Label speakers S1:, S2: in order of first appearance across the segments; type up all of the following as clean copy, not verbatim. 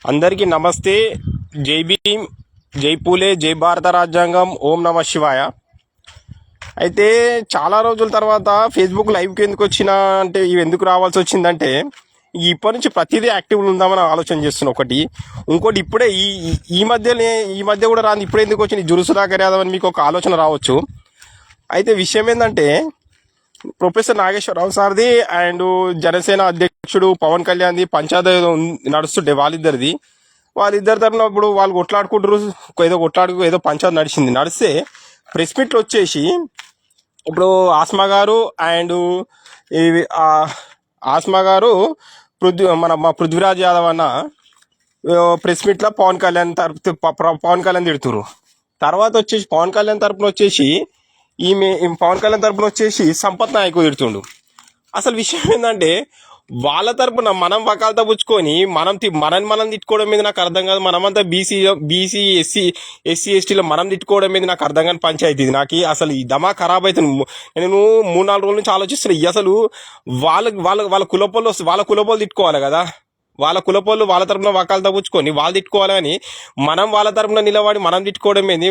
S1: అందరికీ నమస్తే. జై భీమ్, జై పూలే, జై భారత రాజ్యాంగం, ఓం నమ శివాయ. అయితే చాలా రోజుల తర్వాత ఫేస్బుక్ లైవ్కి ఎందుకు వచ్చినా అంటే ఇవి ఎందుకు రావాల్సి వచ్చిందంటే ఇప్పటి నుంచి ప్రతిదీ యాక్టివ్గా ఉందామని ఆలోచన చేస్తున్నా. ఒకటి ఇంకోటి ఇప్పుడే ఈ ఈ మధ్య కూడా రాని ఇప్పుడే ఎందుకు వచ్చింది జురుసుదాకర్ యాదవ్ అని మీకు ఒక ఆలోచన రావచ్చు. అయితే విషయం ఏంటంటే ప్రొఫెసర్ నాగేశ్వరరావు సార్ది అండ్ జనసేన అధ్యక్షుడు పవన్ కళ్యాణ్ది పంచాయతీ నడుస్తుంటే వాళ్ళిద్దరి తరఫున ఇప్పుడు వాళ్ళు కొట్లాడుకుంటారు, ఏదో పంచాయతీ నడిస్తే ప్రెస్ మీట్లు వచ్చేసి ఇప్పుడు ఆస్మా గారు అండ్ ఆస్మా గారు మా పృథ్వీరాజ్ యాదవ్ అన్న ప్రెస్ మీట్లో పవన్ కళ్యాణ్ తిడుతురు. తర్వాత వచ్చేసి పవన్ కళ్యాణ్ తరపున వచ్చేసి పవన్ కళ్యాణ్ తరపున వచ్చేసి సంపత్ నాయక్ తిడుతుండు. అసలు విషయం ఏంటంటే వాళ్ళ తరపున మనం వకాలత పుచ్చుకొని మనం తిట్టుకోవడం మీద నాకు అర్థం కాదు. మనమంతా బీసీ ఎస్సీ ఎస్టీలో మనం తిట్టుకోవడం మీద నాకు అర్థం కాని పంచాయతీ ఇది. నాకు అసలు ఈ దమా ఖరాబ్ అవుతుంది. నేను 3-4 రోజుల నుంచి ఆలోచిస్తున్నా. అసలు వాళ్ళ కులపోళ్ళు తిట్టుకోవాలి కదా. వాళ్ళ కులపోళ్ళు వాళ్ళ తరపున వకాలత పుచ్చుకొని వాళ్ళు తిట్టుకోవాలి కానీ మనం వాళ్ళ తరపున నిలబడి మనం తిట్టుకోవడం ఏంది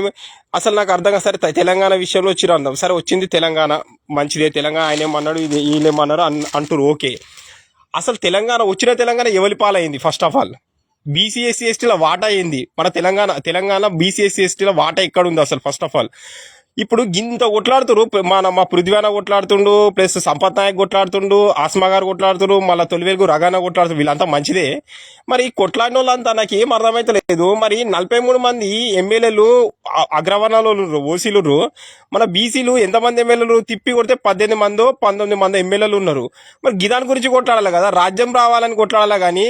S1: అసలు నాకు అర్థం కాదు. సరే తెలంగాణ విషయంలో వచ్చిరందాం, సరే వచ్చింది తెలంగాణ మంచిదే, తెలంగాణ ఆయన ఏమన్నాడు వీళ్ళేమన్నారు అంటారు, ఓకే. అసలు వచ్చిన తెలంగాణ ఎవరి పాలైంది? First of all BC SC ఎస్టీల వాటా అయింది. మన తెలంగాణ బీసీ ఎస్సీ ఎస్టీల వాటా ఎక్కడ ఉంది అసలు? ఫస్ట్ ఆఫ్ ఆల్ ఇప్పుడు గింత కొట్లాడుతురు. మా పృథ్వీన కొట్లాడుతుండు, ప్లస్ సంపత్ నాయక్ కొట్లాడుతుండు, ఆస్మా గారు కొట్లాడుతురు, మళ్ళీ తొలివేలుగు రగాన కొట్లాడుతురు. వీళ్ళంతా మంచిదే. మరి కొట్లాడిన వాళ్ళంతా నాకు ఏం అర్థమైతలేదు. మరి 43 మంది ఎమ్మెల్యేలు అగ్రవర్ణాలు ఓసీలు, మన బీసీలు ఎంతమంది ఎమ్మెల్యేలు తిప్పి కొడితే 19 మంది ఎమ్మెల్యేలు ఉన్నారు. మరి గిదాని గురించి కొట్లాడాలి కదా, రాజ్యం రావాలని కొట్లాడాలి. కానీ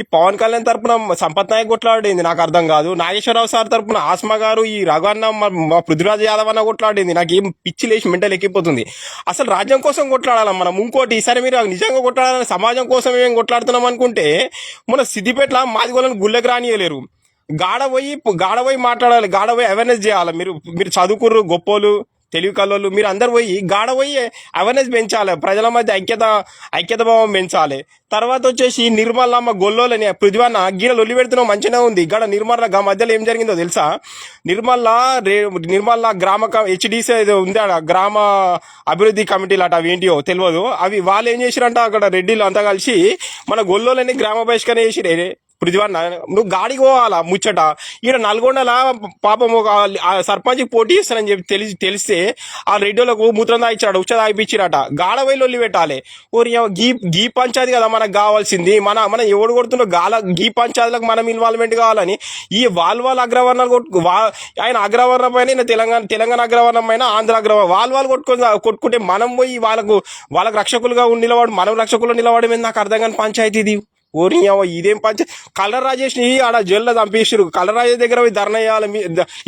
S1: ఈ పవన్ కళ్యాణ్ తరపున సంపత్ నాయక్ కొట్లాడేది నాకు అర్థం కాదు. నాగేశ్వరరావు సార్ తరపున ఆస్మా గారు, ఈ రఘువన్న మా పృథ్వీరాజ్ యాదవ్ అన్న కొట్లాడింది. నాకు ఏం పిచ్చి లేచి మెంటల్ ఎక్కిపోతుంది. అసలు రాజ్యం కోసం కొట్లాడాలి మనం. ఇంకోటి సరే మీరు నిజంగా కొట్లాడాలని సమాజం కోసం ఏం కొట్లాడుతున్నాం అనుకుంటే మన సిద్దిపేటలో మాదిగోళ్ళని గుళ్ళకి రానియలేరు. గాడపోయి మాట్లాడాలి, గాడపోయి అవేర్నెస్ చేయాలి. మీరు చదువుకుర్రు గొప్పోలు, తెలివి కల్లోళ్ళు, మీరు అందరు గాడపోయి అవేర్నెస్ పెంచాలి, ప్రజల మధ్య ఐక్యత భావం పెంచాలి. తర్వాత వచ్చేసి నిర్మలమ్మ గొల్లోలని పృథ్వన్న గీడ లొల్లి పెడుతున్నావు మంచిగా ఉంది. గడ నిర్మల మధ్యలో ఏం జరిగిందో తెలుసా? నిర్మల గ్రామ హెచ్డిసి ఉంది, గ్రామ అభివృద్ధి కమిటీలు అట, అవేంటియో తెలియదు. అవి వాళ్ళు ఏం చేసిరంట, అక్కడ రెడ్డిలు అంతా కలిసి మన గొల్లోలని గ్రామ బహిష్కరణ చేసిరే. పృథ్వన్న నువ్వు గాడికి పోవాలా ముచ్చట. ఈడ నల్గొండల పాపం ఒక సర్పంచ్కి పోటీ చేస్తానని చెప్పి తెలిస్తే ఆ రెడ్డిలకు మూత్రం తాగిచ్చాడు, ఉచ్చ తాగిపించిరట. గాడవై లొల్లి పెట్టాలి. ఓరి గీ పంచాయతీ కదా మనకు కావాల్సింది. మన ఎవడు కొడుతున్న గీ పంచాయతీలకు మనం ఇన్వాల్వ్మెంట్ కావాలని ఈ వాళ్ళ అగ్రవర్ణాలు ఆయన అగ్రవర్ణం పైన తెలంగాణ అగ్రవర్ణం పైన ఆంధ్ర అగ్రవర్ణం వాళ్ళు కొట్టుకుంటే మనం పోయి వాళ్ళకు రక్షకులుగా నిలబడి మనం రక్షకులు నిలబడమే నాకు అర్థం కాని పంచాయతీ ఇది. ఓరి ఇదేం కలర్ రాజేష్ ని ఆడ జైల్లో చంపేసారు. కలర్ రాజేష్ దగ్గర పోయి ధర్నా చేయాలి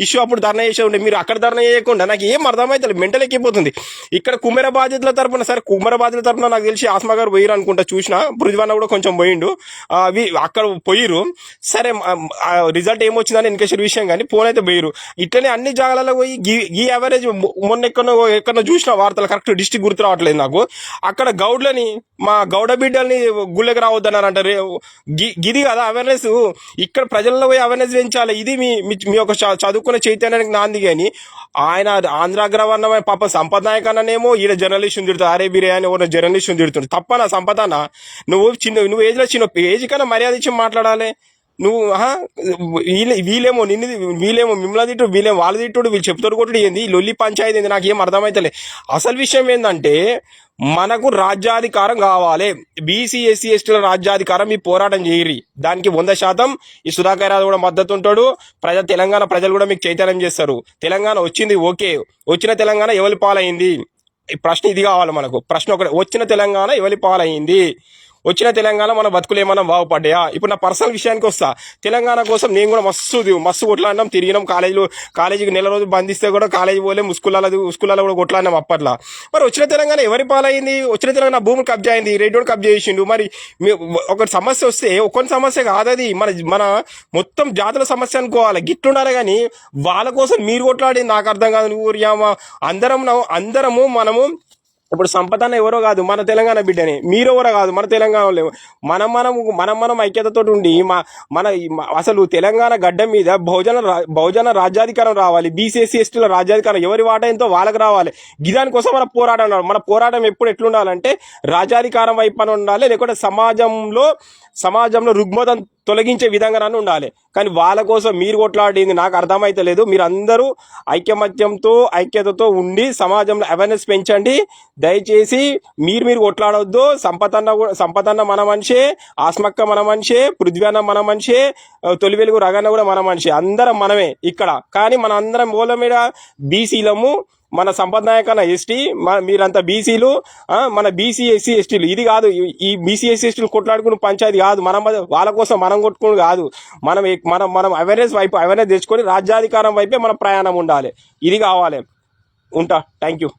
S1: ఇష్యూ. అప్పుడు ధర్నా చేసే ఉండే, మీరు అక్కడ ధర్నా చేయకుండా నాకు ఏం అర్థమైతే మెంటల్ ఎక్కిపోతుంది. ఇక్కడ కుమ్మర బాధ్యతల తరపున, సరే కుమ్మర బాధ్యతల తరపున నాకు తెలిసి ఆస్మా గారు పోయిరు అనుకుంటా, చూసిన పృథ్వన్న కూడా కొంచెం పోయిండు. అక్కడ పోయిరు. సరే రిజల్ట్ ఏమొచ్చిందని ఎన్నికేషన్ విషయం కానీ పోనైతే పోయిరు. ఇట్లనే అన్ని జాగాలలో పోయి ఈ యావరేజ్ మొన్న ఎక్కడో చూసిన వార్తలు, కరెక్ట్ డిస్ట్రిక్ట్ గుర్తు రావట్లేదు నాకు. అక్కడ గౌడ్లని, మా గౌడ బిడ్డల్ని గుళ్ళకి రావద్దన్నారు అంటారు. గిది కదా అవేర్నెస్. ఇక్కడ ప్రజల్లో పోయి అవేర్నెస్ పెంచాలి. ఇది మీ యొక్క చదువుకునే చైతన్యానికి నాంది. కానీ ఆయన ఆంధ్ర అగ్రవర్ణ పాప సంపత్ నాయక్ అన్ననేమో ఈడ జర్నలిస్ట్ తిడుతుంది, అరే బిరే అని ఎవరు జర్నలిస్ట్ తిడుతుంది. తప్పనా సంపత్ అన్న? నువ్వు ఏజ్లో ఏజ్ కన్నా మర్యాద ఇచ్చి మాట్లాడాలి. నువ్వు వీళ్ళేమో మిమ్మల్ని తిట్టు, వీళ్ళేమో వాళ్ళు తిట్టుడు, వీళ్ళు చెప్తాడు కొట్టుడు. ఏంది లొల్లి పంచాయతీ ఏంది? నాకేం అర్థమైతలే. అసలు విషయం ఏంటంటే మనకు రాజ్యాధికారం కావాలి. బీసీ ఎస్సీ ఎస్టీల రాజ్యాధికారం మీ పోరాటం చేయరి. దానికి 100% ఈ సుధాకర్ యాదవ్ కూడా మద్దతు ఉంటాడు. తెలంగాణ ప్రజలు కూడా మీకు చైతన్యం చేస్తారు. తెలంగాణ వచ్చింది, ఓకే. వచ్చిన తెలంగాణ ఎవరి పాలైంది? ఈ ప్రశ్న ఇది కావాలి మనకు. ప్రశ్న ఒకటి, వచ్చిన తెలంగాణ ఎవరి పాలైంది? వచ్చిన తెలంగాణ మన బతుకులు ఏమన్నా బాగుపడ్డాయా? ఇప్పుడు నా పర్సనల్ విషయానికి వస్తా. తెలంగాణ కోసం నేను కూడా మస్తు కొట్లాడినాం, తిరిగినాం. కాలేజీకి నెల రోజులు బంధిస్తే కూడా కాలేజీ పోలే, స్కూళ్ళలో కూడా కొట్లాడినాం అప్పట్లో. మరి వచ్చిన తెలంగాణ ఎవరి పాలైంది? వచ్చిన తెలంగాణ భూములు కబ్జా అయింది, రెడ్డి కబ్జా చేసిండు. మరి ఒక సమస్య వస్తే ఒక్కొని సమస్య కాదది, మన మొత్తం జాతుల సమస్య అనుకోవాలి. గిట్లుండాలి. కానీ వాళ్ళ కోసం మీరు కొట్లాడింది నాకు అర్థం కాదు. నువ్వు అందరము మనము ఇప్పుడు సంపదన్న ఎవరో కాదు, మన తెలంగాణ బిడ్డని. మీరెవరో కాదు, మన తెలంగాణ. మనం ఐక్యతతో ఉండి అసలు తెలంగాణ గడ్డ మీద బహుజన రాజ్యాధికారం రావాలి, బీసీఎస్సీ ఎస్టీల రాజ్యాధికారం ఎవరి వాటా ఎంతో వాళ్ళకి రావాలి. గిదానికోసం మన పోరాటం. మన పోరాటం ఎప్పుడు ఎట్లుండాలంటే రాజ్యాధికారం వైపు ఉండాలి, లేకుంటే సమాజంలో రుగ్మతం తొలగించే విధంగా ఉండాలి. కానీ వాళ్ళ కోసం మీరు కొట్లాడింది నాకు అర్థమైతే లేదు. మీరు అందరూ ఐక్యతతో ఉండి సమాజంలో అవేర్నెస్ పెంచండి దయచేసి. మీరు కొట్లాడవద్దు. సంపతన్న మన మనిషే, ఆస్మక్క మన మనిషే, పృథ్వీ అన్న మన మనిషే, తొలి వెలుగు రగన్న కూడా మన మనిషి, అందరం మనమే ఇక్కడ. కానీ మన అందరం మూల మీద బీసీలము, మన సంపద నాయకన్న ఎస్టీ, మీరంతా బీసీలు, మన బీసీ ఎస్సీ ఎస్టీలు. ఇది కాదు, ఈ బీసీ ఎస్సీ ఎస్టీలు కొట్లాడుకుని పంచాయతీ కాదు. వాళ్ళ కోసం మనం కొట్టుకుని కాదు. మనం అవేర్నెస్ తెచ్చుకొని రాజ్యాధికారం వైపే మన ప్రయాణం ఉండాలి. ఇది కావాలి. ఉంటా. Thank you.